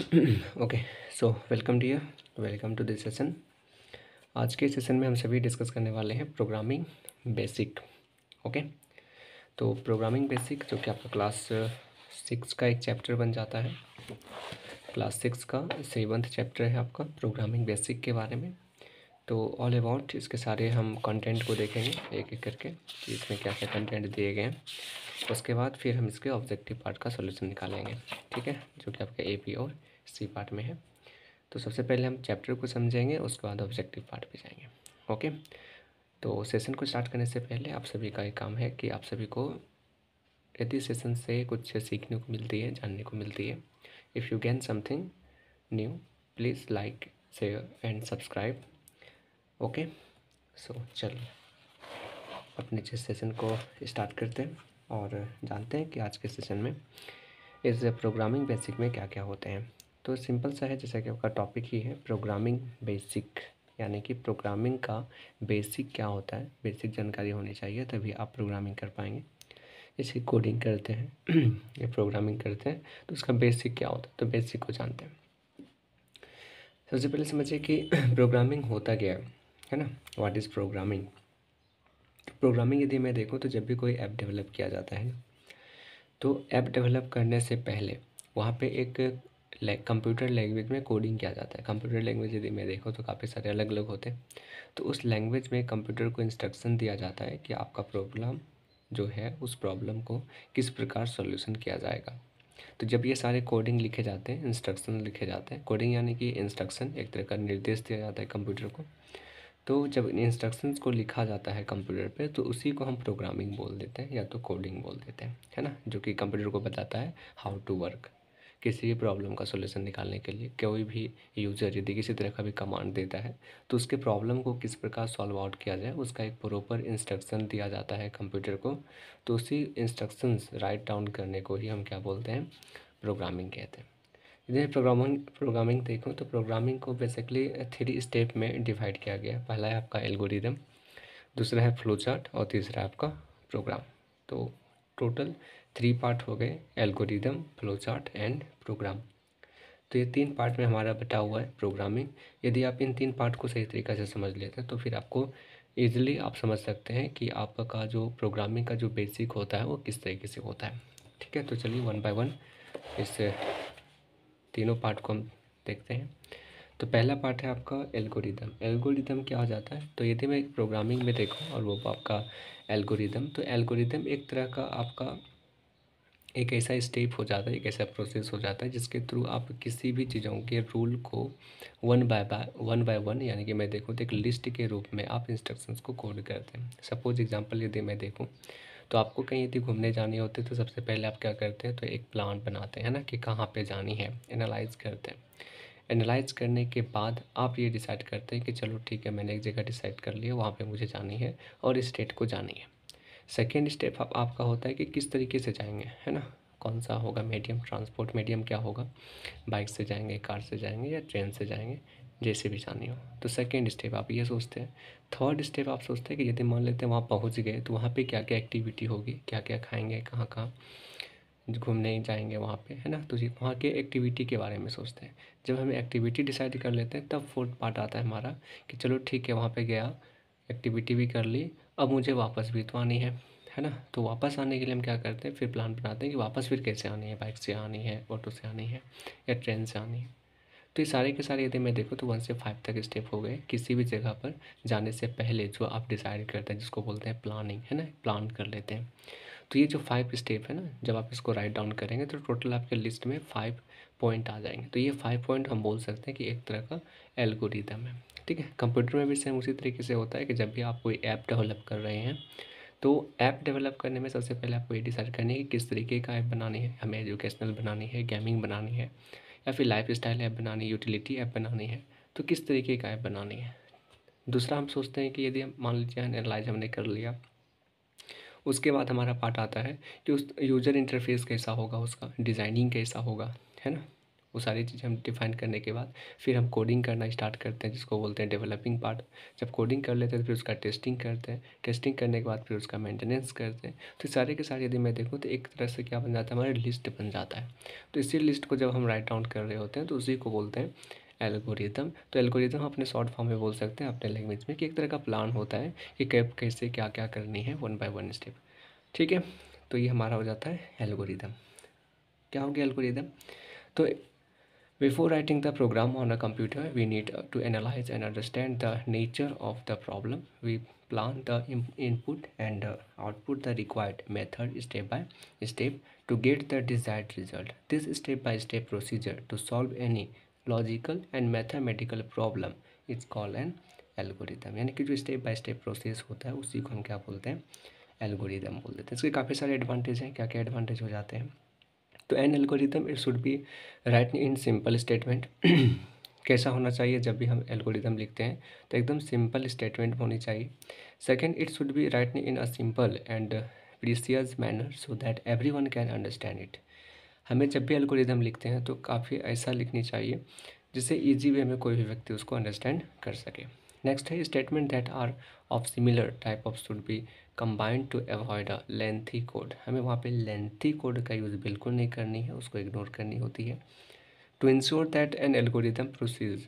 Okay, so welcome to this session. आज के session में हम सभी डिस्कस करने वाले हैं प्रोग्रामिंग बेसिक। ओके, तो प्रोग्रामिंग बेसिक जो कि आपका क्लास 6 का एक चैप्टर बन जाता है। क्लास 6 का 7th चैप्टर है आपका प्रोग्रामिंग बेसिक के बारे में। तो ऑल अबाउट इसके सारे हम कंटेंट को देखेंगे एक एक करके कि इसमें क्या क्या कंटेंट दिए गए हैं। उसके बाद फिर हम इसके ऑब्जेक्टिव पार्ट का सॉल्यूशन निकालेंगे, ठीक है, जो कि आपका AP और C पार्ट में है। तो सबसे पहले हम चैप्टर को समझेंगे, उसके बाद ऑब्जेक्टिव पार्ट पे जाएंगे। ओके, तो सेशन को स्टार्ट करने से पहले आप सभी का एक काम है कि आप सभी को यदि सेशन से कुछ सीखने को मिलती है, जानने को मिलती है, if you gain something new, please like, share and subscribe. Okay, so चलिए अपने जिस सेशन को स्टार्ट करते हैं और जानते हैं कि आज के सेशन में इस प्रोग्रामिंग बेसिक में क्या क्या होते हैं। तो सिंपल सा है, जैसा कि आपका टॉपिक ही है प्रोग्रामिंग बेसिक, यानी कि प्रोग्रामिंग का बेसिक क्या होता है, बेसिक जानकारी होनी चाहिए तभी आप प्रोग्रामिंग कर पाएंगे। जैसे कोडिंग करते हैं या प्रोग्रामिंग करते हैं तो उसका बेसिक क्या होता है, तो बेसिक को जानते हैं। सबसे पहले समझिए कि प्रोग्रामिंग होता क्या है ना, व्हाट इज़ प्रोग्रामिंग। प्रोग्रामिंग यदि मैं देखूँ तो जब भी कोई ऐप डेवलप किया जाता है तो ऐप डेवलप करने से पहले वहाँ पे एक कंप्यूटर लैंग्वेज में कोडिंग किया जाता है। कंप्यूटर लैंग्वेज यदि मैं देखूँ तो काफ़ी सारे अलग अलग होते हैं। तो उस लैंग्वेज में कंप्यूटर को इंस्ट्रक्शन दिया जाता है कि आपका प्रॉब्लम जो है उस प्रॉब्लम को किस प्रकार सॉल्यूशन किया जाएगा। तो जब ये सारे कोडिंग लिखे जाते हैं, इंस्ट्रक्शन लिखे जाते हैं, कोडिंग यानी कि इंस्ट्रक्शन, एक तरह का निर्देश दिया जाता है कंप्यूटर को। तो जब इन इंस्ट्रक्शंस को लिखा जाता है कंप्यूटर पे तो उसी को हम प्रोग्रामिंग बोल देते हैं या तो कोडिंग बोल देते हैं, है ना, जो कि कंप्यूटर को बताता है हाउ टू वर्क। किसी भी प्रॉब्लम का सॉल्यूशन निकालने के लिए कोई भी यूज़र यदि किसी तरह का भी कमांड देता है तो उसके प्रॉब्लम को किस प्रकार सॉल्व आउट किया जाए उसका एक प्रॉपर इंस्ट्रक्शन दिया जाता है कंप्यूटर को। तो उसी इंस्ट्रक्शंस राइट डाउन करने को ही हम क्या बोलते हैं, प्रोग्रामिंग कहते हैं। यदि प्रोग्रामिंग देखूँ तो प्रोग्रामिंग को बेसिकली 3 स्टेप में डिवाइड किया गया है। पहला है आपका एल्गोरिदम, दूसरा है फ्लो चार्ट और तीसरा है आपका प्रोग्राम। तो टोटल 3 पार्ट हो गए, algorithm, flow chart and program. तो ये 3 पार्ट में हमारा बटा हुआ है प्रोग्रामिंग। यदि आप इन 3 पार्ट को सही तरीक़े से समझ लेते हैं तो फिर आपको ईज़िली आप समझ सकते हैं कि आपका जो प्रोग्रामिंग का जो बेसिक होता है वो किस तरीके से होता है। ठीक है, तो चलिए 1 बाय 1 इस तीनों पार्ट को हम देखते हैं। तो पहला पार्ट है आपका एल्गोरिदम। एल्गोरिदम क्या हो जाता है, तो यदि मैं एक प्रोग्रामिंग में देखूँ और वो आपका एल्गोरिदम, तो एल्गोरिदम एक तरह का आपका एक ऐसा स्टेप हो जाता है, एक ऐसा प्रोसेस हो जाता है जिसके थ्रू आप किसी भी चीज़ों के रूल को वन बाय वन, यानी कि मैं देखूँ तो एक लिस्ट के रूप में आप इंस्ट्रक्शंस को कोड करते हैं। सपोज एग्जांपल यदि मैं देखूँ तो आपको कहीं यदि घूमने जानी होती है तो सबसे पहले आप क्या करते हैं, तो एक प्लान बनाते हैं ना कि कहाँ पे जानी है, एनालाइज करते हैं। एनालाइज करने के बाद आप ये डिसाइड करते हैं कि चलो ठीक है, मैंने एक जगह डिसाइड कर लिया, वहाँ पे मुझे जानी है और इस स्टेट को जानी है। सेकेंड स्टेप आपका होता है कि किस तरीके से जाएंगे, है ना, कौन सा होगा मीडियम, ट्रांसपोर्ट मीडियम क्या होगा, बाइक से जाएंगे, कार से जाएंगे या ट्रेन से जाएंगे, जैसे भी जानी हो। तो सेकेंड स्टेप आप ये सोचते हैं। थर्ड स्टेप आप सोचते हैं कि यदि मान लेते हैं वहाँ पहुँच गए तो वहाँ पे क्या क्या एक्टिविटी होगी, क्या क्या खाएंगे, कहाँ कहाँ घूमने जाएंगे वहाँ पे, है ना, तो ये वहाँ के एक्टिविटी के बारे में सोचते हैं। जब हम एक्टिविटी डिसाइड कर लेते हैं तब फोर्थ पार्ट आता है हमारा कि चलो ठीक है, वहाँ पे गया, एक्टिविटी भी कर ली, अब मुझे वापस भी तो आनी है ना। तो वापस आने के लिए हम क्या करते हैं, फिर प्लान बनाते हैं कि वापस फिर कैसे आनी है, बाइक से आनी है, ऑटो से आनी है या ट्रेन से आनी है। तो ये सारे के सारे यदि मैं देखूँ तो 1 से 5 तक स्टेप हो गए किसी भी जगह पर जाने से पहले जो आप डिसाइड करते हैं, जिसको बोलते हैं प्लानिंग, है ना, प्लान कर लेते हैं। तो ये जो 5 स्टेप है ना, जब आप इसको राइट डाउन करेंगे तो टोटल आपके लिस्ट में 5 पॉइंट आ जाएंगे। तो ये 5 पॉइंट हम बोल सकते हैं कि एक तरह का एल्गोरिदम है। ठीक है, कंप्यूटर में भी सेम उसी तरीके से होता है कि जब भी आप कोई ऐप डेवलप कर रहे हैं तो ऐप डेवलप करने में सबसे पहले आपको ये डिसाइड करनी है कि किस तरीके का ऐप बनानी है, हमें एजुकेशनल बनानी है, गेमिंग बनानी है या फिर लाइफ स्टाइल ऐप बनानी है, यूटिलिटी ऐप बनानी है, तो किस तरीके का ऐप बनानी है। दूसरा हम सोचते हैं कि यदि हम मान लीजिए एनालाइज हमने कर लिया, उसके बाद हमारा पार्ट आता है कि उस यूज़र इंटरफेस कैसा होगा, उसका डिज़ाइनिंग कैसा होगा, है ना, वो सारी चीज़ें हम डिफाइन करने के बाद फिर हम कोडिंग करना स्टार्ट करते हैं, जिसको बोलते हैं डेवलपिंग पार्ट। जब कोडिंग कर लेते हैं तो फिर उसका टेस्टिंग करते हैं, टेस्टिंग करने के बाद फिर उसका मेंटेनेंस करते हैं। तो सारे के सारे यदि मैं देखूँ तो एक तरह से क्या बन जाता है, हमारा लिस्ट बन जाता है। तो इसी लिस्ट को जब हम राइट डाउन कर रहे होते हैं तो उसी को बोलते हैं एल्गोरिदम। तो एल्गोरिदम हम अपने शॉर्ट फॉर्म में बोल सकते हैं अपने लैंग्वेज में कि एक तरह का प्लान होता है कि कैब कैसे क्या क्या करनी है, वन बाय वन स्टेप। ठीक है, तो ये हमारा हो जाता है एल्गोरिदम। क्या हो गया एल्गोरिदम? तो before writing the program on a computer we need to analyse and understand the nature of the problem. We plan the input and output the required method step by step to get the desired result. This step by step procedure to solve any logical and mathematical problem is called an algorithm। यानी कि जो step by step process होता है उसी को हम क्या बोलते हैं, एल्गोरिदम बोल देते हैं। इसके काफ़ी सारे एडवांटेज हैं। क्या क्या एडवांटेज हो जाते हैं? तो N algorithm it should B right in simple statement. कैसा होना चाहिए जब भी हम एल्गोरिदम लिखते हैं तो एकदम सिंपल स्टेटमेंट होनी चाहिए। Second, it should B right in a simple and precious manner so that everyone can understand it. हमें जब भी एल्गोरिदम लिखते हैं तो काफ़ी ऐसा लिखनी चाहिए जिससे ईजी वे में कोई भी व्यक्ति उसको अंडरस्टैंड कर सके। नेक्स्ट है statement that are of similar type of should be combined to avoid a lengthy code. हमें वहाँ पे लेंथी कोड का यूज़ बिल्कुल नहीं करनी है, उसको इग्नोर करनी होती है। To ensure that an algorithm proceeds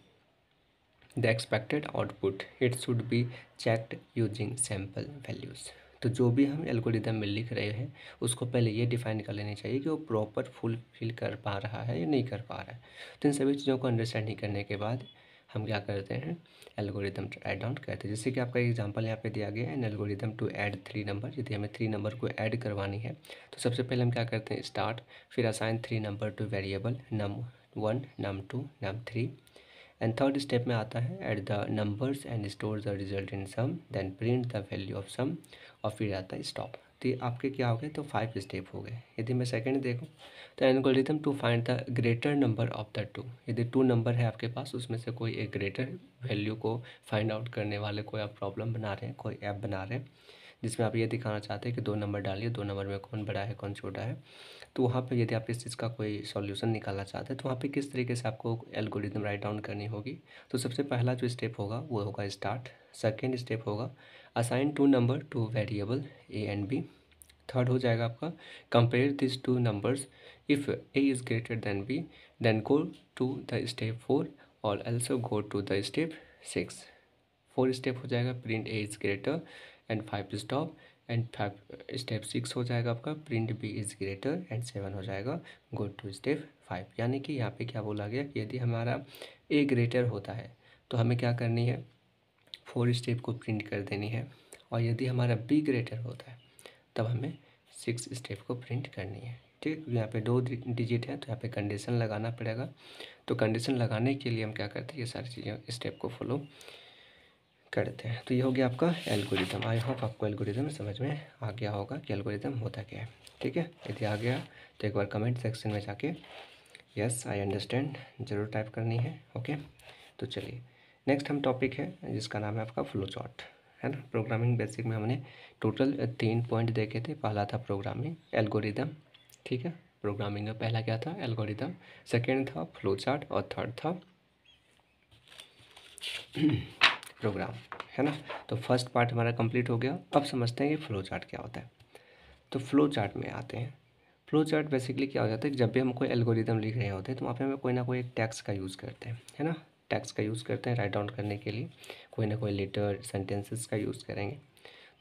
the expected output it should be checked using sample values. तो जो भी हम एल्गोरिदम में लिख रहे हैं उसको पहले ये डिफाइन कर लेनी चाहिए कि वो प्रॉपर फुलफिल कर पा रहा है या नहीं कर पा रहा है। तो इन सभी चीज़ों को अंडरस्टैंडिंग करने के बाद हम क्या करते हैं, एल्गोरिदम राइट डाउन करते हैं। जैसे कि आपका एग्जांपल यहाँ पे दिया गया है, an algorithm to add 3 number. यदि हमें 3 नंबर को ऐड करवानी है तो सबसे पहले हम क्या करते हैं, स्टार्ट, फिर assign 3 number to variable num1 num2 num3 and third step में आता है add the numbers and store the result in sum, then print the value of sum, और फिर आता है स्टॉप। तो ये आपके क्या हो गए, तो 5 स्टेप हो गए। यदि मैं सेकंड देखूँ तो algorithm to find the greater number of the two. यदि 2 नंबर है आपके पास, उसमें से कोई एक ग्रेटर वैल्यू को फाइंड आउट करने वाले कोई आप प्रॉब्लम बना रहे हैं, कोई ऐप बना रहे हैं जिसमें आप ये दिखाना चाहते हैं कि 2 नंबर डालिए, 2 नंबर में कौन बड़ा है कौन छोटा है। तो वहाँ पे यदि आप इस चीज़ का कोई सॉल्यूशन निकालना चाहते हैं तो वहाँ पे किस तरीके से आपको एल्गोरिदम राइट डाउन करनी होगी। तो सबसे पहला जो स्टेप होगा वो होगा स्टार्ट। सेकेंड स्टेप होगा assign 2 number to variable A and B. Third हो जाएगा आपका compare this 2 numbers, if A is greater than B then go to the step 4 और also go to the step 6। 4 step हो जाएगा print A is greater and 5 stop, and 5 step 6 हो जाएगा आपका print B is greater and 7 हो जाएगा go to step 5। यानी कि यहाँ पे क्या बोला गया कि यदि हमारा ए ग्रेटर होता है तो हमें क्या करनी है, 4 स्टेप को प्रिंट कर देनी है, और यदि हमारा बी ग्रेटर होता है तब हमें 6 स्टेप को प्रिंट करनी है। ठीक है, यहाँ पे 2 डिजिट है तो यहाँ पे कंडीशन लगाना पड़ेगा। तो कंडीशन लगाने के लिए हम क्या करते हैं, ये सारी चीज़ें स्टेप को फॉलो करते हैं। तो ये हो गया आपका एल्गोरिदम। आई होप आपको एल्गोरिदम समझ में आ गया होगा कि एल्गोरिदम होता क्या है। ठीक है, यदि आ गया तो एक बार कमेंट सेक्शन में जाके यस आई अंडरस्टैंड ज़रूर टाइप करनी है। ओके, तो चलिए नेक्स्ट हम टॉपिक है जिसका नाम है आपका फ्लो चार्ट, है ना। प्रोग्रामिंग बेसिक में हमने टोटल 3 पॉइंट देखे थे। पहला था प्रोग्रामिंग एल्गोरिदम, ठीक है, प्रोग्रामिंग में पहला क्या था, एल्गोरिदम। सेकेंड था फ्लो चार्ट और थर्ड था प्रोग्राम, है ना। तो फर्स्ट पार्ट हमारा कंप्लीट हो गया। अब समझते हैं कि फ़्लो चार्ट क्या होता है। तो फ्लो चार्ट में आते हैं। फ्लो चार्ट बेसिकली क्या हो जाता है कि जब भी हम कोई एल्गोरिदम लिख रहे होते हैं तो वहाँ पे हमें कोई ना कोई एक टैक्स का यूज़ करते हैं, है ना। टैक्स का यूज़ करते हैं राइट डाउन करने के लिए, कोई ना कोई लेटर सेंटेंसेस का यूज़ करेंगे।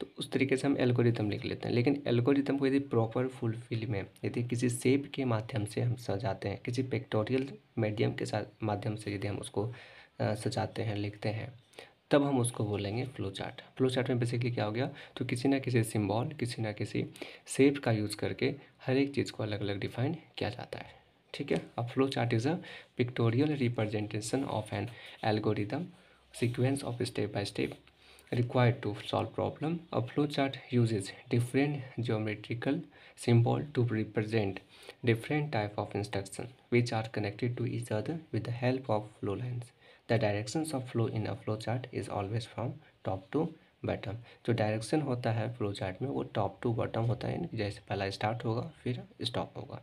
तो उस तरीके से हम एल्गोरिदम लिख लेते हैं। लेकिन एल्गोरिदम को यदि प्रॉपर फुलफिल में यदि किसी शेप के माध्यम से हम सजाते हैं, किसी पिक्टोरियल मीडियम के साथ माध्यम से यदि हम उसको सजाते हैं, लिखते हैं, तब हम उसको बोलेंगे फ्लो चार्ट। फ्लो चार्ट में बेसिकली क्या हो गया, तो किसी ना किसी सिंबल, किसी ना किसी शेप का यूज़ करके हर एक चीज़ को अलग अलग डिफाइन किया जाता है। ठीक है, अ flow chart is a pictorial representation of N algorithm sequence of step by step required to solve problem. A flowchart uses different geometrical symbol to represent different type of instruction which are connected to each other with the help of flow lines. The directions of flow in a flowchart is always from top to bottom. जो direction होता है flow chart में वो top to bottom होता है, यानी कि जैसे पहला स्टार्ट होगा फिर स्टॉप होगा,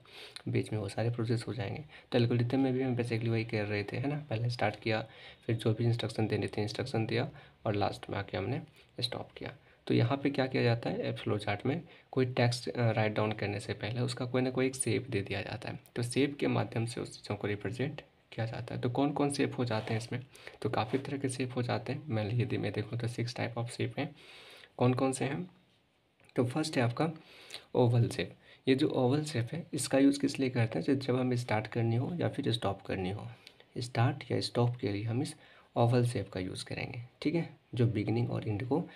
बीच में वो सारे प्रोसेस हो जाएंगे। तो एल्गोरिथम में भी हम बेसिकली वही कर रहे थे, है ना, पहले स्टार्ट किया, फिर जो भी इंस्ट्रक्शन देने थे इंस्ट्रक्शन दिया, और लास्ट में आके हमने स्टॉप किया। तो यहाँ पे क्या किया जाता है फ्लो चार्ट में, कोई टेक्स्ट राइट डाउन करने से पहले उसका कोई ना कोई एक शेप दे दिया जाता है, तो शेप के माध्यम से उस चीज़ों को रिप्रेजेंट किया जाता है। तो कौन कौन शेप हो जाते हैं इसमें, तो काफ़ी तरह के शेप हो जाते हैं। मैं यदि मैं देखूँ तो 6 टाइप ऑफ शेप हैं। कौन कौन से हैं, तो फर्स्ट है आपका ओवल शेप। ये जो ओवल शेप है इसका यूज़ किस लिए करते हैं, जब हमें स्टार्ट करनी हो या फिर स्टॉप करनी हो, स्टार्ट या स्टॉप के लिए हम इस ओवल शेप का यूज़ करेंगे, ठीक है, जो बिगिनिंग और एंड को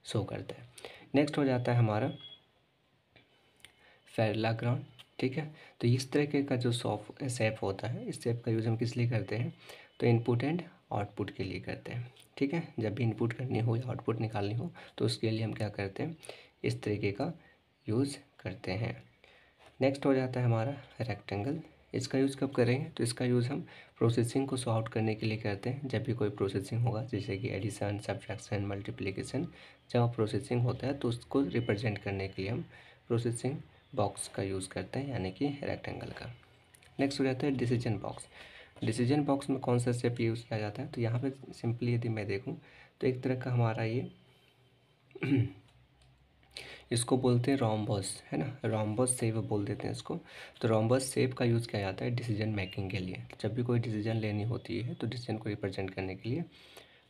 शो करता है। नेक्स्ट हो जाता है हमारा पैरेललोग्राम, ठीक है। तो इस तरीके का जो शेप होता है, इस शेप का यूज़ हम किस लिए करते हैं, तो इनपुट एंड आउटपुट के लिए करते हैं, ठीक है। जब भी इनपुट करनी हो या आउटपुट निकालनी हो तो उसके लिए हम क्या करते हैं, इस तरीके का यूज़ करते हैं। नेक्स्ट हो जाता है हमारा रेक्टेंगल। इसका यूज़ कब करेंगे, तो इसका यूज़ हम प्रोसेसिंग को सॉर्ट करने के लिए करते हैं। जब भी कोई प्रोसेसिंग होगा जैसे कि एडिशन, सब्ट्रैक्शन, मल्टीप्लिकेशन, जब प्रोसेसिंग होता है तो उसको रिप्रेजेंट करने के लिए हम प्रोसेसिंग बॉक्स का यूज़ करते हैं, यानी कि रेक्टेंगल का। नेक्स्ट हो जाता है डिसीजन बॉक्स। डिसीजन बॉक्स में कौन सा शेप यूज़ किया जाता है, तो यहाँ पे सिंपली यदि मैं देखूँ तो एक तरह का हमारा ये इसको बोलते हैं रोम्बस, है ना, रोम्बस शेप बोल देते हैं इसको। तो रोम्बस शेप का यूज़ किया जाता है डिसीजन मेकिंग के लिए। जब भी कोई डिसीजन लेनी होती है तो डिसीजन को रिप्रेजेंट करने के लिए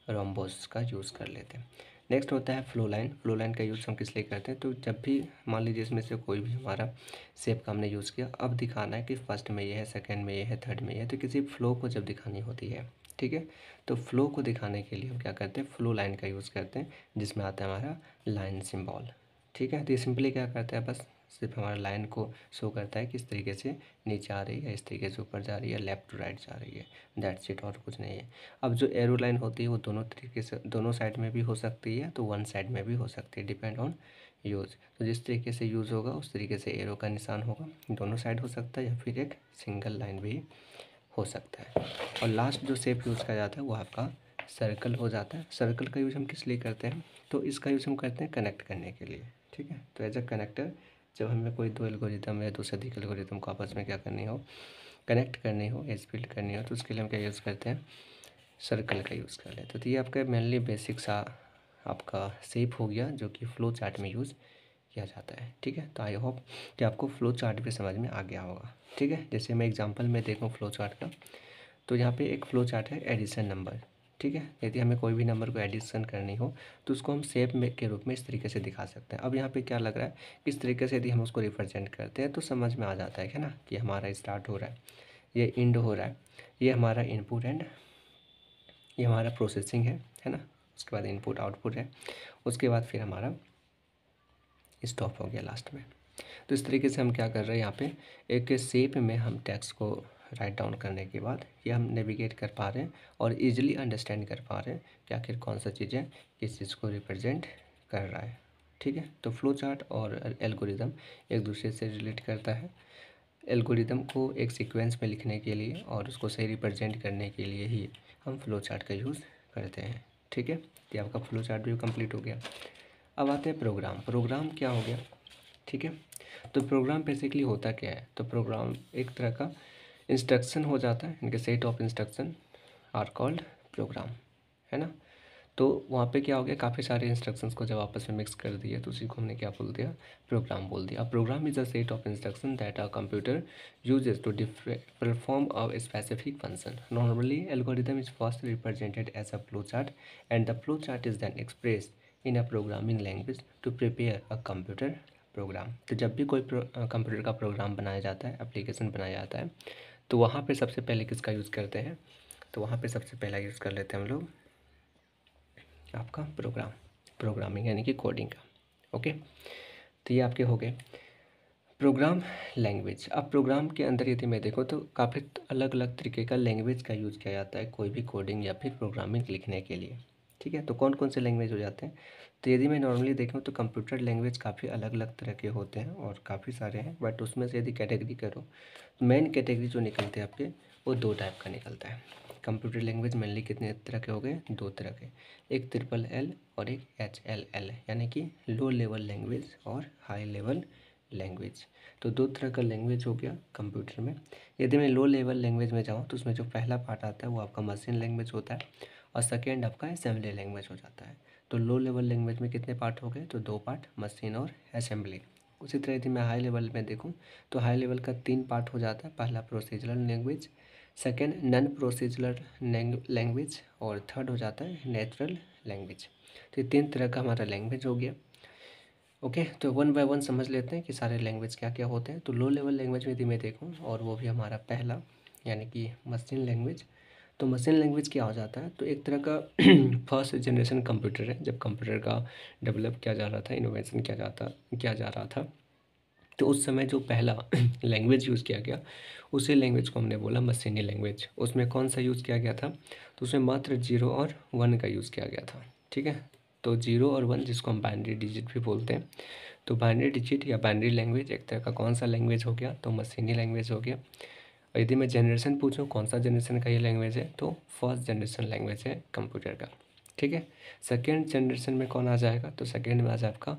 रोम्बस का यूज़ कर लेते हैं। नेक्स्ट होता है फ्लो लाइन। फ्लो लाइन का यूज़ हम किस लिए करते हैं, तो जब भी मान लीजिए इसमें से कोई भी हमारा शेप का हमने यूज़ किया, अब दिखाना है कि फर्स्ट में ये है, सेकंड में ये है, थर्ड में ये है, तो किसी फ्लो को जब दिखानी होती है, ठीक है, तो फ्लो को दिखाने के लिए हम क्या करते हैं, फ्लो लाइन का यूज़ करते हैं, जिसमें आता है हमारा लाइन सिंबल, ठीक है। तो ये सिंपली क्या करता है, बस सिर्फ हमारा लाइन को शो करता है कि इस तरीके से नीचे आ रही है, इस तरीके से ऊपर जा रही है, लेफ्ट टू राइट जा रही है, दैट्स इट, और कुछ नहीं है। अब जो एरो लाइन होती है वो दोनों तरीके से, दोनों साइड में भी हो सकती है, तो वन साइड में भी हो सकती है, डिपेंड ऑन यूज़। तो जिस तरीके से यूज़ होगा उस तरीके से एरो का निशान होगा, दोनों साइड हो सकता है, या फिर एक सिंगल लाइन भी हो सकता है। और लास्ट जो शेप यूज़ किया जाता है वो आपका सर्कल हो जाता है। सर्कल का यूज़ हम किस लिए करते हैं, तो इसका यूज़ हम करते हैं कनेक्ट करने के लिए, ठीक है। तो एज अ कनेक्टर, जब हमें कोई दो एल्गोरिथम या दो से अधिक एल्गोरिथम को आपस में क्या करनी हो, कनेक्ट करनी हो, एज बिल्ड करनी हो, तो उसके लिए हम क्या यूज़ करते हैं, सर्कल का यूज़ कर लेते हैं। तो ये आपका मेनली बेसिक सा आपका शेप हो गया जो कि फ्लो चार्ट में यूज़ किया जाता है, ठीक है। तो आई होप कि आपको फ्लो चार्ट भी समझ में आ गया होगा, ठीक है। जैसे मैं एग्जांपल में देखूँ फ्लो चार्ट का, तो यहाँ पे एक फ्लो चार्ट है एडिशन नंबर, ठीक है। यदि हमें कोई भी नंबर को एडिशन करनी हो तो उसको हम शेप में के रूप में इस तरीके से दिखा सकते हैं। अब यहाँ पे क्या लग रहा है, इस तरीके से यदि हम उसको रिप्रेजेंट करते हैं तो समझ में आ जाता है ना, कि हमारा स्टार्ट हो रहा है, ये एंड हो रहा है, ये हमारा इनपुट एंड ये हमारा प्रोसेसिंग है ना, उसके बाद इनपुट आउटपुट है, उसके बाद फिर हमारा स्टॉप हो गया लास्ट में। तो इस तरीके से हम क्या कर रहे हैं, यहाँ पे एक शेप में हम टेक्स्ट को राइट डाउन करने के बाद ये हम नेविगेट कर पा रहे हैं और इजीली अंडरस्टैंड कर पा रहे हैं कि आखिर कौन सा चीज़ें किस चीज़ को रिप्रेजेंट कर रहा है, ठीक है। तो फ्लो चार्ट और एल्गोरिदम एक दूसरे से रिलेट करता है। एल्गोरिदम को एक सीक्वेंस में लिखने के लिए और उसको सही रिप्रेजेंट करने के लिए ही हम फ्लो चार्ट का यूज़ करते हैं, ठीक है। ये आपका फ्लो चार्ट भी कंप्लीट हो गया। अब आते हैं प्रोग्राम। प्रोग्राम क्या हो गया, ठीक है। तो प्रोग्राम बेसिकली होता क्या है, तो प्रोग्राम एक तरह का इंस्ट्रक्शन हो जाता है, इनके set of instruction are called program, है ना। तो वहाँ पे क्या हो गया, काफ़ी सारे इंस्ट्रक्शंस को जब आपस में मिक्स कर दिया तो उसी को हमने क्या बोल दिया, प्रोग्राम बोल दिया। Program is a set of instruction that a computer uses to perform a specific function. Normally algorithm is first represented as a flow chart and the flow chart is then expressed in a programming language to prepare a computer program. तो जब भी कोई computer का programme बनाया जाता है, application बनाया जाता है, तो वहाँ पे सबसे पहले किसका यूज़ करते हैं, तो वहाँ पे सबसे पहला यूज़ कर लेते हैं हम लोग आपका प्रोग्रामिंग यानी कि कोडिंग का, ओके। तो ये आपके हो गए प्रोग्राम लैंग्वेज। अब प्रोग्राम के अंदर यदि मैं देखूँ तो काफ़ी अलग अलग तरीके का लैंग्वेज का यूज़ किया जाता है कोई भी कोडिंग या फिर प्रोग्रामिंग लिखने के लिए, ठीक है। तो कौन कौन से लैंग्वेज हो जाते हैं, तो यदि मैं नॉर्मली देखूँ तो कंप्यूटर लैंग्वेज काफ़ी अलग अलग तरह के होते हैं और काफ़ी सारे हैं, बट उसमें से यदि कैटेगरी करो, मेन कैटेगरी जो निकलते हैं आपके वो दो टाइप का निकलता है। कंप्यूटर लैंग्वेज मेनली कितने तरह के हो गए, 2 तरह के, एक LLL और एक HLL, यानी कि लो लेवल लैंग्वेज और हाई लेवल लैंग्वेज। तो 2 तरह का लैंग्वेज हो गया कंप्यूटर में। यदि मैं लो लेवल लैंग्वेज में जाऊँ तो उसमें जो पहला पार्ट आता है वो आपका मशीन लैंग्वेज होता है और सेकेंड आपका असेंबली लैंग्वेज हो जाता है। तो लो लेवल लैंग्वेज में कितने पार्ट हो गए, तो 2 पार्ट, मशीन और असेंबली। उसी तरह यदि मैं हाई लेवल में देखूँ तो हाई लेवल का 3 पार्ट हो जाता है, पहला procedural language, second non procedural language और थर्ड हो जाता है नेचुरल लैंग्वेज। तो ये 3 तरह का हमारा लैंग्वेज हो गया। ओके, तो वन बाय वन समझ लेते हैं कि सारे लैंग्वेज क्या क्या होते हैं। तो लो लेवल लैंग्वेज में यदि मैं देखूँ और वो भी हमारा पहला यानी कि मशीन लैंग्वेज। तो मशीन लैंग्वेज क्या हो जाता है, तो एक तरह का फर्स्ट जनरेशन कंप्यूटर है। जब कंप्यूटर का डेवलप किया जा रहा था, इनोवेशन किया जा रहा था, तो उस समय जो पहला लैंग्वेज यूज़ किया गया उसी लैंग्वेज को हमने बोला मशीनी लैंग्वेज। उसमें कौन सा यूज़ किया गया था, तो उसमें मात्र 0 और 1 का यूज़ किया गया था। ठीक है, तो 0 और 1 जिसको हम बाइनरी डिजिट भी बोलते हैं। तो बाइनरी डिजिट या बाइनरी लैंग्वेज एक तरह का कौन सा लैंग्वेज हो गया, तो मशीनी लैंग्वेज हो गया। और यदि मैं जनरेशन पूछूं कौन सा जनरेशन का ये लैंग्वेज है, तो फर्स्ट जनरेशन लैंग्वेज है कंप्यूटर का। ठीक है, सेकेंड जनरेशन में कौन आ जाएगा, तो सेकेंड में आ जाए आपका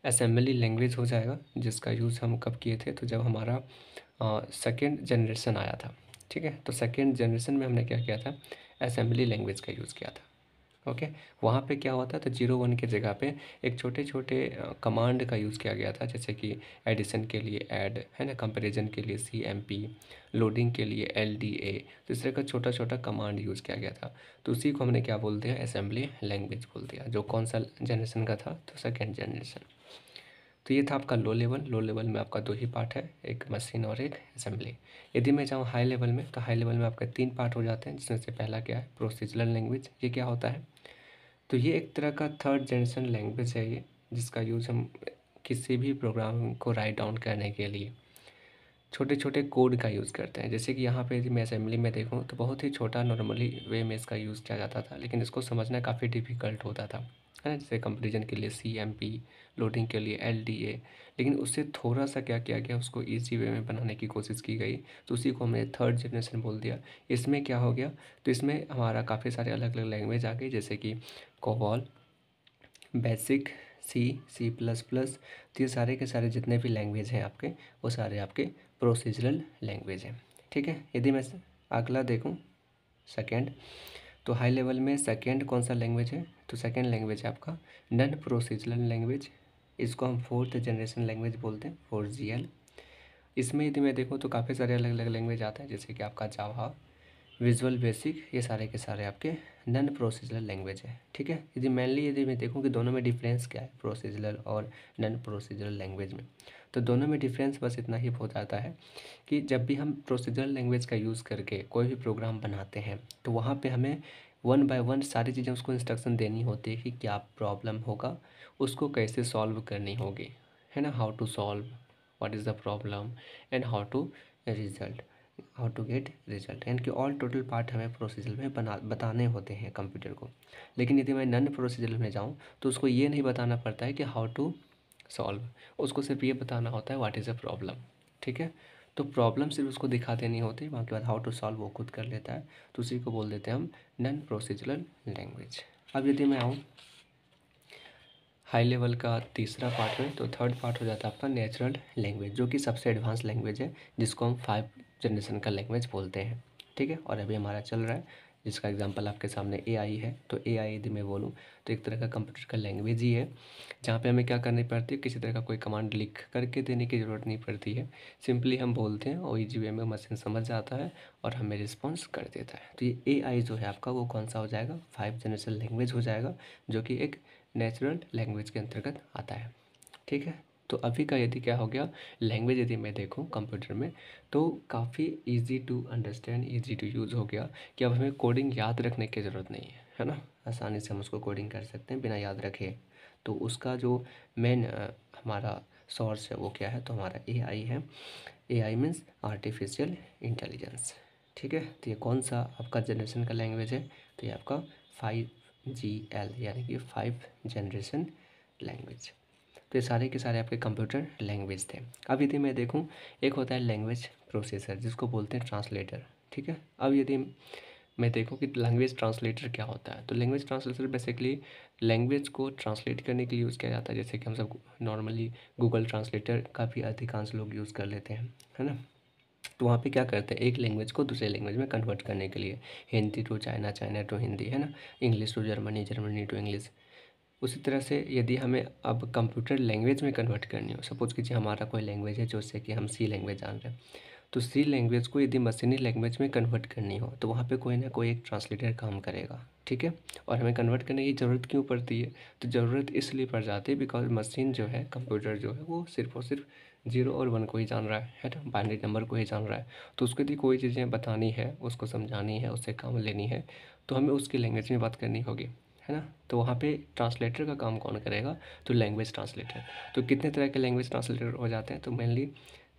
असेंबली लैंग्वेज हो जाएगा, जिसका यूज़ हम कब किए थे, तो जब हमारा सेकेंड जनरेशन आया था। ठीक है, तो सेकेंड जनरेशन में हमने क्या किया था, असेंबली लैंग्वेज का यूज़ किया था। ओके, वहाँ पे क्या होता था, 0 1 की जगह पे एक छोटे छोटे कमांड का यूज़ किया गया था, जैसे कि एडिशन के लिए ऐड है ना, कंपैरिजन के लिए CMP, लोडिंग के लिए LDA। तो इस तरह का छोटा छोटा कमांड यूज़ किया गया था। तो उसी को हमने क्या बोल दिया, असेंबली लैंग्वेज बोल दिया, जो कौन सा जनरेशन का था, तो सेकेंड जनरेशन। तो ये था आपका लो लेवल। लो लेवल में आपका 2 ही पार्ट है, एक मशीन और एक असेंबली। यदि मैं जाऊँ हाई लेवल में, तो हाई लेवल में आपका 3 पार्ट हो जाते हैं, जिसमें से पहला क्या है, प्रोसीजरल लैंग्वेज। ये क्या होता है, तो ये एक तरह का थर्ड जनरेशन लैंग्वेज है ये, जिसका यूज़ हम किसी भी प्रोग्राम को राइट डाउन करने के लिए छोटे छोटे कोड का यूज़ करते हैं। जैसे कि यहाँ पे यदि मैं असेंबली में देखूँ तो बहुत ही छोटा नॉर्मली वे में इसका यूज़ किया जाता था, लेकिन इसको समझना काफ़ी डिफ़िकल्ट होता था, है ना। जैसे कंपैरिजन के लिए CMP, लोडिंग के लिए LDA। लेकिन उससे थोड़ा सा क्या किया गया, उसको ईजी वे में बनाने की कोशिश की गई, तो उसी को हमने थर्ड जनरेशन बोल दिया। इसमें क्या हो गया, तो इसमें हमारा काफ़ी सारे अलग अलग लैंग्वेज आ गई, जैसे कि कोबॉल, बेसिक, C++। तो ये सारे के सारे जितने भी लैंग्वेज हैं आपके, वो सारे आपके प्रोसीजरल लैंग्वेज हैं। ठीक है, यदि मैं अगला देखूं सेकेंड, तो हाई लेवल में सेकेंड कौन सा लैंग्वेज है, तो सेकेंड लैंग्वेज है आपका नॉन प्रोसीजरल लैंग्वेज। इसको हम फोर्थ जनरेशन लैंग्वेज बोलते हैं, 4GL। इसमें यदि मैं देखूँ तो काफ़ी सारे अलग अलग लैंग्वेज आते हैं, जैसे कि आपका जावा, विजुअल बेसिक, ये सारे के सारे आपके नॉन प्रोसीजरल लैंग्वेज है। ठीक है, यदि मैं देखूँ कि दोनों में डिफरेंस क्या है, प्रोसीजरल और नॉन प्रोसीजरल लैंग्वेज में, तो दोनों में डिफरेंस बस इतना ही हो जाता है कि जब भी हम प्रोसीजरल लैंग्वेज का यूज़ करके कोई भी प्रोग्राम बनाते हैं, तो वहाँ पे हमें 1 बाय 1 सारी चीज़ें उसको इंस्ट्रक्शन देनी होती है कि क्या प्रॉब्लम होगा, उसको कैसे सॉल्व करनी होगी, है ना। How to solve, what is the problem and how to get result, यानी कि ऑल टोटल पार्ट हमें प्रोसीजर में बताने होते हैं कंप्यूटर को। लेकिन यदि मैं नॉन प्रोसीजर में जाऊँ तो उसको ये नहीं बताना पड़ता है कि हाउ टू सॉल्व, उसको सिर्फ ये बताना होता है व्हाट इज़ अ प्रॉब्लम। ठीक है, तो प्रॉब्लम सिर्फ उसको दिखा देनी होती है, बाकी बाद हाउ टू सॉल्व वो खुद कर लेता है। तो उसी को बोल देते हैं हम नॉन प्रोसीजरल लैंग्वेज। अब यदि मैं आऊँ हाई लेवल का तीसरा पार्ट में, तो थर्ड पार्ट हो जाता है आपका नेचुरल लैंग्वेज, जो कि सबसे एडवांस लैंग्वेज है, जिसको हम 5 जनरेशन का लैंग्वेज बोलते हैं। ठीक है, और अभी हमारा चल रहा है, जिसका एग्जांपल आपके सामने AI है। तो AI यदि मैं बोलूँ तो एक तरह का कंप्यूटर का लैंग्वेज ही है, जहाँ पे हमें क्या करनी पड़ती है, किसी तरह का कोई कमांड लिख करके देने की ज़रूरत नहीं पड़ती है। सिंपली हम बोलते हैं और ईजी वे में मशीन समझ जाता है और हमें रिस्पॉन्स कर देता है। तो ये AI जो है आपका, वो कौन सा हो जाएगा, 5 जनरेशन लैंग्वेज हो जाएगा, जो कि एक नेचुरल लैंग्वेज के अंतर्गत आता है। ठीक है, तो अभी का यदि क्या हो गया, लैंग्वेज यदि मैं देखूं कंप्यूटर में, तो काफ़ी easy to understand, easy to use हो गया कि अब हमें कोडिंग याद रखने की ज़रूरत नहीं है ना। आसानी से हम उसको कोडिंग कर सकते हैं बिना याद रखे। तो उसका जो मेन हमारा सोर्स है वो क्या है, तो हमारा AI है। AI means artificial intelligence. ठीक है, तो ये कौन सा आपका जनरेशन का लैंग्वेज है, तो ये आपका 5GL, यानी कि 5 जनरेशन लैंग्वेज। तो ये सारे के सारे आपके कंप्यूटर लैंग्वेज थे। अब यदि मैं देखूं, एक होता है लैंग्वेज प्रोसेसर, जिसको बोलते हैं ट्रांसलेटर। ठीक है, अब यदि मैं देखूँ कि लैंग्वेज ट्रांसलेटर क्या होता है। तो लैंग्वेज ट्रांसलेटर बेसिकली लैंग्वेज को ट्रांसलेट करने के लिए यूज़ किया जाता है, जैसे कि हम सब नॉर्मली गूगल ट्रांसलेटर का भी अधिकांश लोग यूज़ कर लेते हैं, है ना। तो वहाँ पे क्या करते हैं, एक लैंग्वेज को दूसरे लैंग्वेज में कन्वर्ट करने के लिए, Hindi to China, China to Hindi, है ना, English to Germany, Germany to English. उसी तरह से यदि हमें अब कंप्यूटर लैंग्वेज में कन्वर्ट करनी हो, सपोज़ कीजिए हमारा कोई लैंग्वेज है जैसे कि हम सी लैंग्वेज जान रहे हैं, तो सी लैंग्वेज को यदि मशीनी लैंग्वेज में कन्वर्ट करनी हो तो वहाँ पे कोई ना कोई एक ट्रांसलेटर काम करेगा, ठीक है। और हमें कन्वर्ट करने की ज़रूरत क्यों पड़ती है, तो ज़रूरत इसलिए पड़ जाती है बिकॉज मशीन जो है, कंप्यूटर जो है, वो सिर्फ और सिर्फ 0 और 1 को ही जान रहा है ना, बाइनरी नंबर को ही जान रहा है। तो उसको यदि कोई चीज़ें बतानी है, उसको समझानी है, उससे काम लेनी है, तो हमें उसकी लैंग्वेज में बात करनी होगी, है ना। तो वहाँ पे ट्रांसलेटर का काम कौन करेगा, तो लैंग्वेज ट्रांसलेटर। तो कितने तरह के लैंग्वेज ट्रांसलेटर हो जाते हैं, तो मेनली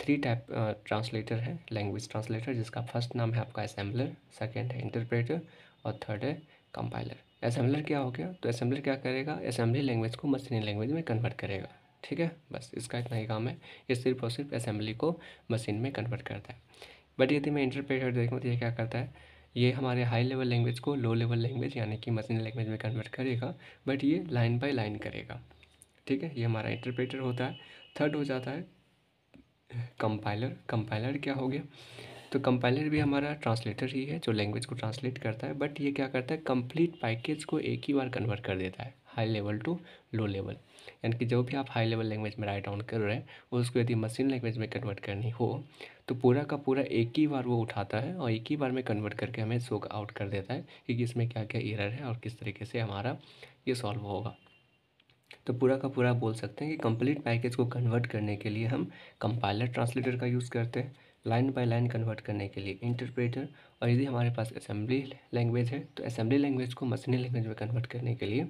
3 टाइप ट्रांसलेटर है लैंग्वेज ट्रांसलेटर, जिसका फर्स्ट नाम है आपका असेंबलर, सेकंड है इंटरप्रेटर और थर्ड है कंपाइलर। असेंबलर क्या हो गया, तो असेंबलर क्या करेगा, असेंबली लैंग्वेज को मशीनी लैंग्वेज में कन्वर्ट करेगा, ठीक है। बस इसका इतना ही काम है, ये सिर्फ और सिर्फ असेंबली को मशीन में कन्वर्ट करता है। बट यदि मैं इंटरप्रेटर देखूँ तो ये क्या करता है, ये हमारे हाई लेवल लैंग्वेज को लो लेवल लैंग्वेज यानी कि मशीन लैंग्वेज में कन्वर्ट करेगा, बट ये लाइन बाय लाइन करेगा, ठीक है। ये हमारा इंटरप्रेटर होता है। थर्ड हो जाता है कंपाइलर। कंपाइलर क्या हो गया, तो कंपाइलर भी हमारा ट्रांसलेटर ही है जो लैंग्वेज को ट्रांसलेट करता है, बट ये क्या करता है, कंप्लीट पैकेज को एक ही बार कन्वर्ट कर देता है, high level to low level. यानी कि जो भी आप हाई लेवल लैंग्वेज में राइट डाउन कर रहे हैं, उसको यदि मशीन लैंग्वेज में कन्वर्ट करनी हो तो पूरा का पूरा एक ही बार वो उठाता है और एक ही बार में कन्वर्ट करके हमें शो आउट कर देता है कि इसमें क्या क्या एरर है और किस तरीके से हमारा ये सॉल्व होगा। तो पूरा का पूरा बोल सकते हैं कि कंप्लीट पैकेज को कन्वर्ट करने के लिए हम कंपाइलर ट्रांसलेटर का यूज़ करते हैं, लाइन बाय लाइन कन्वर्ट करने के लिए इंटरप्रेटर, और यदि हमारे पास असेंबली लैंग्वेज है तो असेंबली लैंग्वेज को मशीनी लैंग्वेज में कन्वर्ट करने के लिए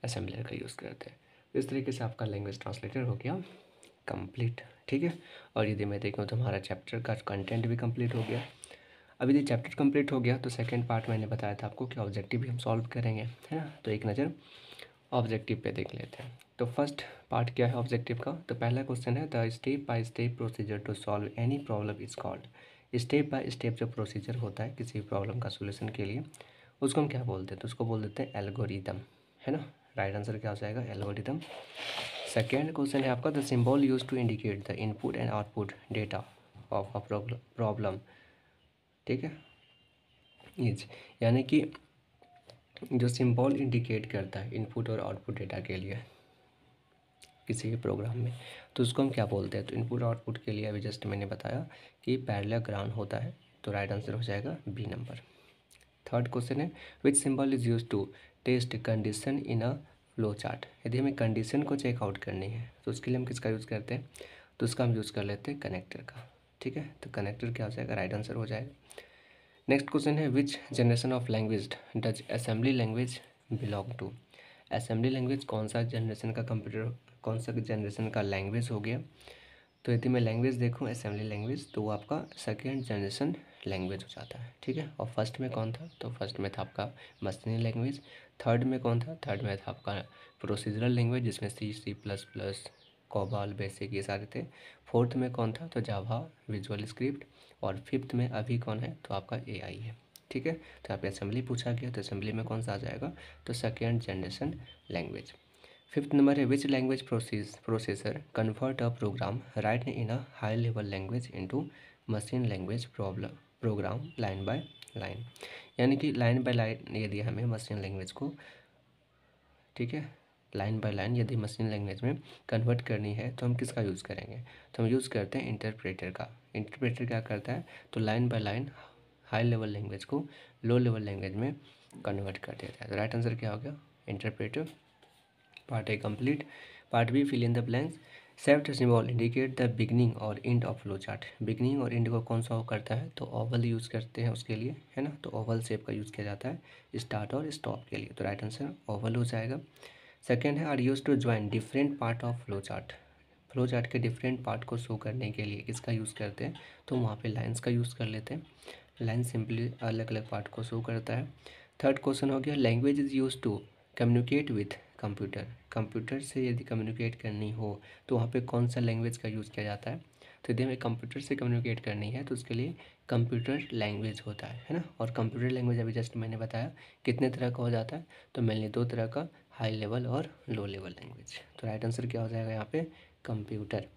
असेंबलर का यूज़ करते हैं। तो इस तरीके से आपका लैंग्वेज ट्रांसलेटर हो गया कंप्लीट, ठीक है। और यदि मैं देखूँ तो हमारा चैप्टर का कंटेंट भी कंप्लीट हो गया। अब यदि चैप्टर कंप्लीट हो गया तो सेकंड पार्ट मैंने बताया था आपको कि ऑब्जेक्टिव भी हम सॉल्व करेंगे, है ना। तो एक नज़र ऑब्जेक्टिव पे देख लेते हैं। तो फर्स्ट पार्ट क्या है ऑब्जेक्टिव का, तो पहला क्वेश्चन है the step by step procedure to solve any problem is called. Step by step जो प्रोसीजर होता है किसी प्रॉब्लम का सोल्यूशन के लिए, उसको हम क्या बोलते हैं, तो उसको बोल देते हैं एल्गोरिदम, है ना। राइट आंसर क्या हो जाएगा, एल्गोरिदम। सेकेंड क्वेश्चन है आपका the symbol use to indicate the input and output data of a problem, ठीक है। इज यानी कि जो सिंबल इंडिकेट करता है इनपुट और आउटपुट डेटा के लिए किसी भी प्रोग्राम में, तो उसको हम क्या बोलते हैं, तो इनपुट आउटपुट के लिए अभी जस्ट मैंने बताया कि पैरेललोग्राम होता है, तो राइट आंसर हो जाएगा बी नंबर। थर्ड क्वेश्चन है which symbol is use to test condition in a flow chart. यदि हमें कंडीशन को चेकआउट करनी है तो उसके लिए हम किसका यूज़ करते हैं, तो उसका हम यूज़ कर लेते हैं कनेक्टर का, ठीक है। तो कनेक्टर क्या हो जाएगा, राइट आंसर हो जाएगा। नेक्स्ट क्वेश्चन है which generation of language does assembly language belong to. Assembly language कौन सा जनरेशन का कंप्यूटर, कौन सा जनरेशन का लैंग्वेज हो गया, तो यदि मैं लैंग्वेज देखूँ असेंबली लैंग्वेज तो वो आपका सेकेंड जनरेशन लैंग्वेज हो जाता है, ठीक है। और फर्स्ट में कौन था, तो फर्स्ट में था आपका मशीनी लैंग्वेज। थर्ड में कौन था, थर्ड में था आपका प्रोसीजरल लैंग्वेज जिसमें C, C plus plus, COBOL, BASIC ये सारे थे। फोर्थ में कौन था, तो जावा, विजुअल स्क्रिप्ट। और फिफ्थ में अभी कौन है, तो आपका एआई है, ठीक है। तो यहाँ पे असेंबली पूछा गया तो असेंबली में कौन सा आ जाएगा, तो second generation language. Fifth number है which language processor convert a program write in a high level language into machine language program line by line. यानी कि लाइन बाय लाइन यदि हमें मशीन लैंग्वेज को, ठीक है, लाइन बाय लाइन यदि machine language में कन्वर्ट करनी है तो हम किसका यूज़ करेंगे, तो हम यूज़ करते हैं इंटरप्रेटर का। इंटरप्रेटर क्या करता है, तो line by line high level language को लो लेवल लैंग्वेज में कन्वर्ट कर देता है। तो राइट आंसर क्या हो गया, interpreter. Part A complete. Part B fill in the blanks. Shaped symbol indicate the beginning और end of flow chart. Beginning और एंड को कौन सा करता है, तो ओवल यूज़ करते हैं उसके लिए, है ना। तो ओवल शेप का यूज़ किया जाता है स्टार्ट और स्टॉप के लिए, तो राइट आंसर ओवल हो जाएगा। सेकेंड है are use to join different part of flow chart. Flow chart के डिफरेंट पार्ट को शो करने के लिए किसका यूज़ करते हैं, तो वहाँ पे लाइंस का यूज़ कर लेते हैं। लाइन सिंपली अलग अलग पार्ट को शो करता है। थर्ड क्वेश्चन हो गया language is use to communicate with computer. Computer से यदि कम्युनिकेट करनी हो तो वहाँ पे कौन सा लैंग्वेज का यूज़ किया जाता है, तो यदि हमें कंप्यूटर से कम्युनिकेट करनी है तो उसके लिए कंप्यूटर लैंग्वेज होता है ना। और कंप्यूटर लैंग्वेज अभी जस्ट मैंने बताया कितने तरह का हो जाता है, तो मेनली 2 तरह का, हाई लेवल और लो लेवल लैंग्वेज। तो राइट आंसर क्या हो जाएगा यहाँ पे, कंप्यूटर।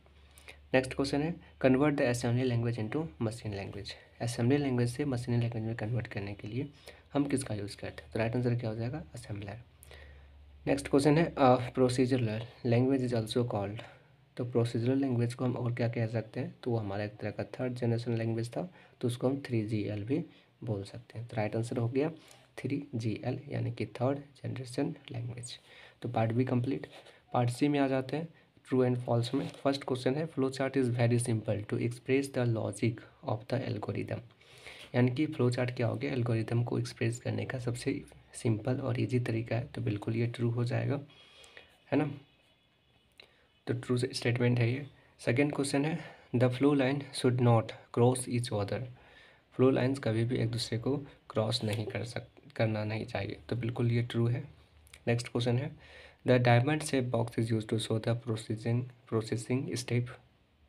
नेक्स्ट क्वेश्चन है convert the assembly language into machine language. Assembly language से मशीन लैंग्वेज में कन्वर्ट करने के लिए हम किसका यूज़ करते हैं, तो राइट आंसर क्या हो जाएगा, असेंबलर। नेक्स्ट क्वेश्चन है procedural language is also called. तो प्रोसीजरल लैंग्वेज को हम और क्या कह सकते हैं, तो वो हमारा एक तरह का थर्ड जनरेशन लैंग्वेज था, तो उसको हम 3GL भी बोल सकते हैं। तो राइट आंसर हो गया 3GL यानी कि थर्ड जनरेशन लैंग्वेज। तो part B complete. Part C में आ जाते हैं ट्रू एंड फॉल्स में। फर्स्ट क्वेश्चन है flow chart is very simple to express the logic of the algorithm. यानी कि फ्लो चार्ट क्या हो गया, एल्गोरिदम को एक्सप्रेस करने का सबसे सिंपल और इजी तरीका है, तो बिल्कुल ये ट्रू हो जाएगा, है ना। तो ट्रू स्टेटमेंट है ये। सेकेंड क्वेश्चन है the flow line should not cross each other. Flow lines कभी भी एक दूसरे को क्रॉस नहीं करना नहीं चाहिए, तो बिल्कुल ये ट्रू है। नेक्स्ट क्वेश्चन है the diamond shape box is use to show the processing step.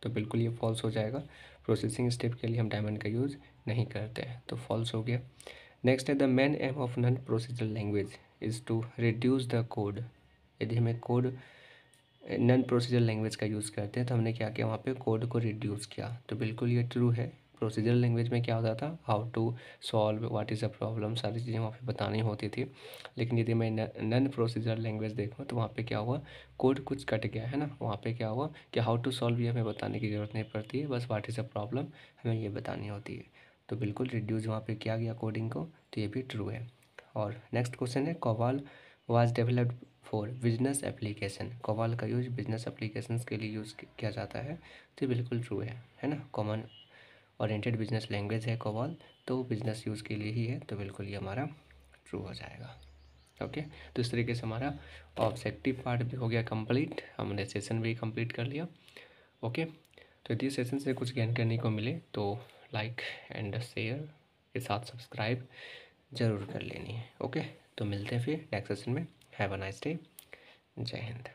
तो बिल्कुल ये फॉल्स हो जाएगा, प्रोसेसिंग स्टेप के लिए हम डायमंड का यूज़ नहीं करते हैं, तो फॉल्स हो गया। नेक्स्ट है the main aim of non procedural language is to reduce the code. यदि हमें कोड नॉन प्रोसीजरल लैंग्वेज का यूज़ करते हैं तो हमने क्या किया, वहाँ पे कोड को रिड्यूस किया, तो बिल्कुल ये ट्रू है। प्रोसीजरल लैंग्वेज में क्या होता था, how to solve what is a problem, सारी चीज़ें वहाँ पे बतानी होती थी। लेकिन यदि मैं नॉन प्रोसीजरल लैंग्वेज देखूँ तो वहाँ पे क्या हुआ, कोड कुछ कट गया है ना। वहाँ पे क्या हुआ कि हाउ टू सॉल्व ये हमें बताने की ज़रूरत नहीं पड़ती है, बस व्हाट इज़ अ प्रॉब्लम हमें ये बतानी होती है। तो बिल्कुल रिड्यूस वहाँ पे किया गया कोडिंग को, तो ये भी ट्रू है। और नेक्स्ट क्वेश्चन है कोवाल was developed for business application. कोवाल का यूज बिजनेस एप्लीकेशंस के लिए यूज़ किया जाता है, तो बिल्कुल ट्रू है ना। कॉमन ओरिएंटेड बिजनेस लैंग्वेज है कोवाल, तो बिजनेस यूज़ के लिए ही है, तो बिल्कुल ये हमारा ट्रू हो जाएगा। ओके, तो इस तरीके से हमारा ऑब्जेक्टिव पार्ट भी हो गया कंप्लीट, हमने सेशन भी कंप्लीट कर लिया। ओके, तो यदि सेशन से कुछ ज्ञान करने को मिले तो लाइक एंड शेयर के साथ सब्सक्राइब ज़रूर कर लेनी है। ओके, तो मिलते हैं फिर नेक्स्ट सेशन में। Have a nice day. जय हिंद।